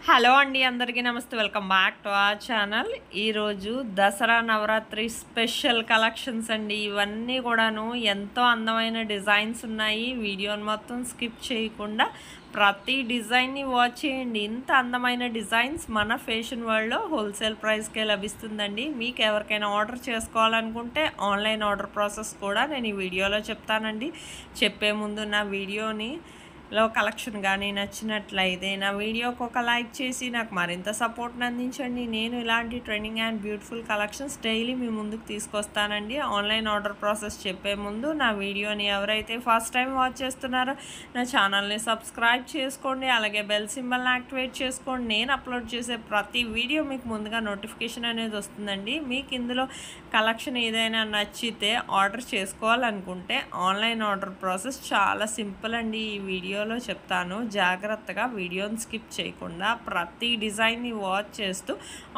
Hello అండి, అందరికీ నమస్తే. Welcome back to our channel. ఈరోజు దసరా నవరాత్రి స్పెషల్ కలెక్షన్స్ అండి. ఇవన్నీ కూడాను ఎంతో అందమైన డిజైన్స్ ఉన్నాయి. వీడియోని మొత్తం స్కిప్ చేయకుండా ప్రతి డిజైన్ని వాచ్ చేయండి. ఇంత అందమైన డిజైన్స్ మన ఫ్యాషన్ వరల్డ్లో హోల్సేల్ ప్రైస్కే లభిస్తుందండి. మీకు ఎవరికైనా ఆర్డర్ చేసుకోవాలనుకుంటే ఆన్లైన్ ఆర్డర్ ప్రాసెస్ కూడా నేను ఈ వీడియోలో చెప్తానండి. చెప్పే ముందు నా వీడియోని కలెక్షన్ కానీ నచ్చినట్లయితే నా వీడియోకి ఒక లైక్ చేసి నాకు మరింత సపోర్ట్ని అందించండి. నేను ఇలాంటి trending and beautiful collections daily మీ ముందుకు తీసుకొస్తానండి. ఆన్లైన్ ఆర్డర్ ప్రాసెస్ చెప్పే ముందు నా వీడియోని ఎవరైతే ఫస్ట్ టైం వాచ్ చేస్తున్నారో నా ఛానల్ని సబ్స్క్రైబ్ చేసుకోండి. అలాగే బెల్ సింబల్ని యాక్టివేట్ చేసుకోండి. నేను అప్లోడ్ చేసే ప్రతి వీడియో మీకు ముందుగా నోటిఫికేషన్ అనేది వస్తుందండి. మీకు ఇందులో కలెక్షన్ ఏదైనా నచ్చితే ఆర్డర్ చేసుకోవాలనుకుంటే ఆన్లైన్ ఆర్డర్ ప్రాసెస్ చాలా సింపుల్ అండి. ఈ వీడియోలో చెప్తాను. జాగ్రత్తగా వీడియోని స్కిప్ చేయకుండా ప్రతి డిజైన్ని వాచ్ చేస్తూ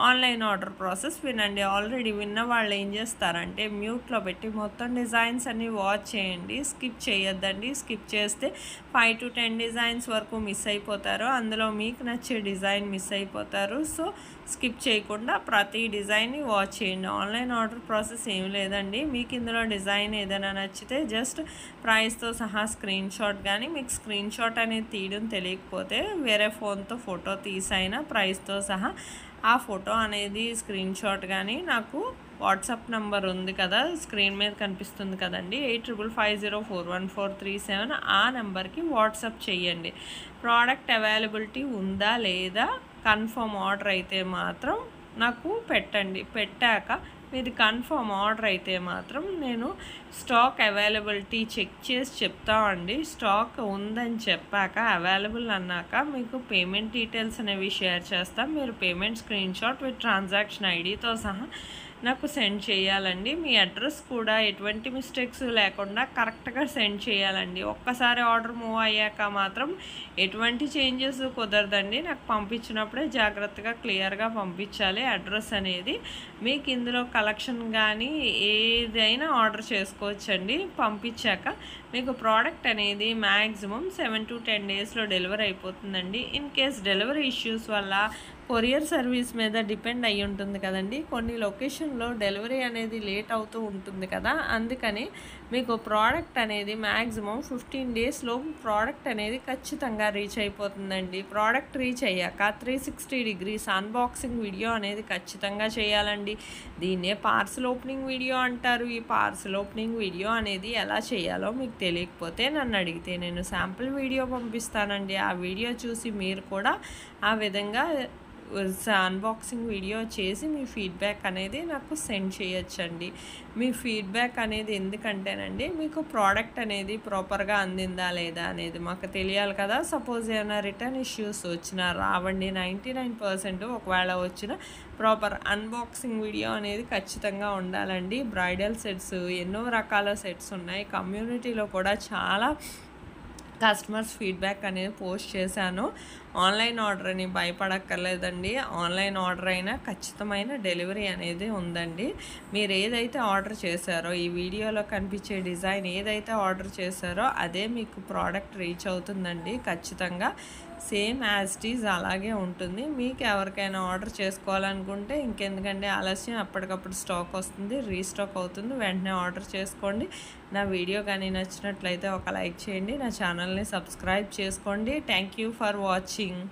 ఆన్లైన్ ఆర్డర్ ప్రాసెస్ వినండి. ఆల్రెడీ విన్న వాళ్ళు ఏం చేస్తారంటే మ్యూట్లో పెట్టి మొత్తం డిజైన్స్ అన్ని వాచ్ చేయండి. స్కిప్ చేయొద్దండి. స్కిప్ చేస్తే 5 to 10 డిజైన్స్ వరకు మిస్ అయిపోతారు. అందులో మీకు నచ్చే డిజైన్ మిస్ అయిపోతారు. సో స్కిప్ చేయకుండా ప్రతి డిజైన్ని వాచ్ చేయండి. ఆన్లైన్ ఆర్డర్ ప్రాసెస్ ఏం లేదండి. మీకు ఇందులో డిజైన్ ఏదైనా నచ్చితే జస్ట్ ప్రైస్తో సహా స్క్రీన్ షాట్, కానీ మీకు స్క్రీన్ షాట్ అనేది తీయడం తెలియకపోతే వేరే ఫోన్తో ఫోటో తీసైనా ప్రైస్తో సహా ఆ ఫోటో అనేది స్క్రీన్ షాట్ కానీ నాకు వాట్సాప్ నెంబర్ ఉంది కదా, స్క్రీన్ మీద కనిపిస్తుంది కదండి, 8550414337, ఆ నెంబర్కి వాట్సాప్ చేయండి. ప్రోడక్ట్ అవైలబిలిటీ ఉందా లేదా కన్ఫర్మ్ ఆర్డర్ అయితే మాత్రం నాకు పెట్టండి. పెట్టాక మీది కన్ఫర్మ్ ఆర్డర్ అయితే మాత్రం నేను స్టాక్ అవైలబిలిటీ చెక్ చేసి చెప్తామండి. స్టాక్ ఉందని చెప్పాక అవైలబుల్ అన్నాక మీకు పేమెంట్ డీటెయిల్స్ అనేవి షేర్ చేస్తాం. మీరు payment screen shot with transaction ఐడితో సహా నాకు సెండ్ చేయాలండి. మీ అడ్రస్ కూడా ఎటువంటి మిస్టేక్స్ లేకుండా కరెక్ట్గా సెండ్ చేయాలండి. ఒక్కసారి ఆర్డర్ మూవ్ అయ్యాక మాత్రం ఎటువంటి చేంజెస్ కుదరదండి. నాకు పంపించినప్పుడే జాగ్రత్తగా క్లియర్గా పంపించాలి అడ్రస్ అనేది. మీకు ఇందులో కలెక్షన్ కానీ ఏదైనా ఆర్డర్ చేసుకోవచ్చండి. పంపించాక మీకు ప్రోడక్ట్ అనేది మ్యాక్సిమం 7 to 10 డేస్లో డెలివరీ అయిపోతుందండి. ఇన్ కేస్ డెలివరీ ఇష్యూస్ వల్ల కొరియర్ సర్వీస్ మీద డిపెండ్ అయ్యి ఉంటుంది కదండి. కొన్ని లొకేషన్లో డెలివరీ అనేది లేట్ అవుతూ ఉంటుంది కదా, అందుకని మీకు ప్రోడక్ట్ అనేది మ్యాక్సిమం 15 డేస్లో ప్రోడక్ట్ అనేది ఖచ్చితంగా రీచ్ అయిపోతుందండి. ప్రోడక్ట్ రీచ్ అయ్యాక 360 degrees అన్బాక్సింగ్ వీడియో అనేది ఖచ్చితంగా చేయాలండి. దీన్నే పార్సల్ ఓపెనింగ్ వీడియో అంటారు. ఈ పార్సల్ ఓపెనింగ్ వీడియో అనేది ఎలా చేయాలో మీకు తెలియకపోతే నన్ను అడిగితే నేను శాంపుల్ వీడియో పంపిస్తానండి. ఆ వీడియో చూసి మీరు కూడా ఆ విధంగా అన్బాక్సింగ్ వీడియో చేసి మీ ఫీడ్బ్యాక్ అనేది నాకు సెండ్ చేయొచ్చండి. మీ ఫీడ్బ్యాక్ అనేది ఎందుకంటేనండి మీకు ప్రోడక్ట్ అనేది ప్రాపర్గా అందిందా లేదా అనేది మాకు తెలియాలి కదా. సపోజ్ ఏమైనా రిటర్న్ ఇష్యూస్ వచ్చినా రావండి. 99% ఒకవేళ వచ్చిన ప్రాపర్ అన్బాక్సింగ్ వీడియో అనేది ఖచ్చితంగా ఉండాలండి. బ్రైడల్ సెట్స్ ఎన్నో రకాల సెట్స్ ఉన్నాయి. కమ్యూనిటీలో కూడా చాలా కస్టమర్స్ ఫీడ్బ్యాక్ అనేది పోస్ట్ చేశాను. ఆన్లైన్ ఆర్డర్ అని భయపడక్కర్లేదండి. ఆన్లైన్ ఆర్డర్ అయినా ఖచ్చితమైన డెలివరీ అనేది ఉందండి. మీరు ఏదైతే ఆర్డర్ చేశారో ఈ వీడియోలో కనిపించే డిజైన్ ఏదైతే ఆర్డర్ చేశారో అదే మీకు ప్రోడక్ట్ రీచ్ అవుతుందండి. ఖచ్చితంగా సేమ్ యాజ్ ఇట్ ఈజ్ అలాగే ఉంటుంది. మీకు ఎవరికైనా ఆర్డర్ చేసుకోవాలనుకుంటే ఇంకెందుకంటే ఆలస్యం, అప్పటికప్పుడు స్టాక్ వస్తుంది, రీస్టాక్ అవుతుంది. వెంటనే ఆర్డర్ చేసుకోండి. నా వీడియో కానీ నచ్చినట్లయితే ఒక లైక్ చేయండి. నా ఛానల్ని సబ్స్క్రైబ్ చేసుకోండి. Thank you for watching.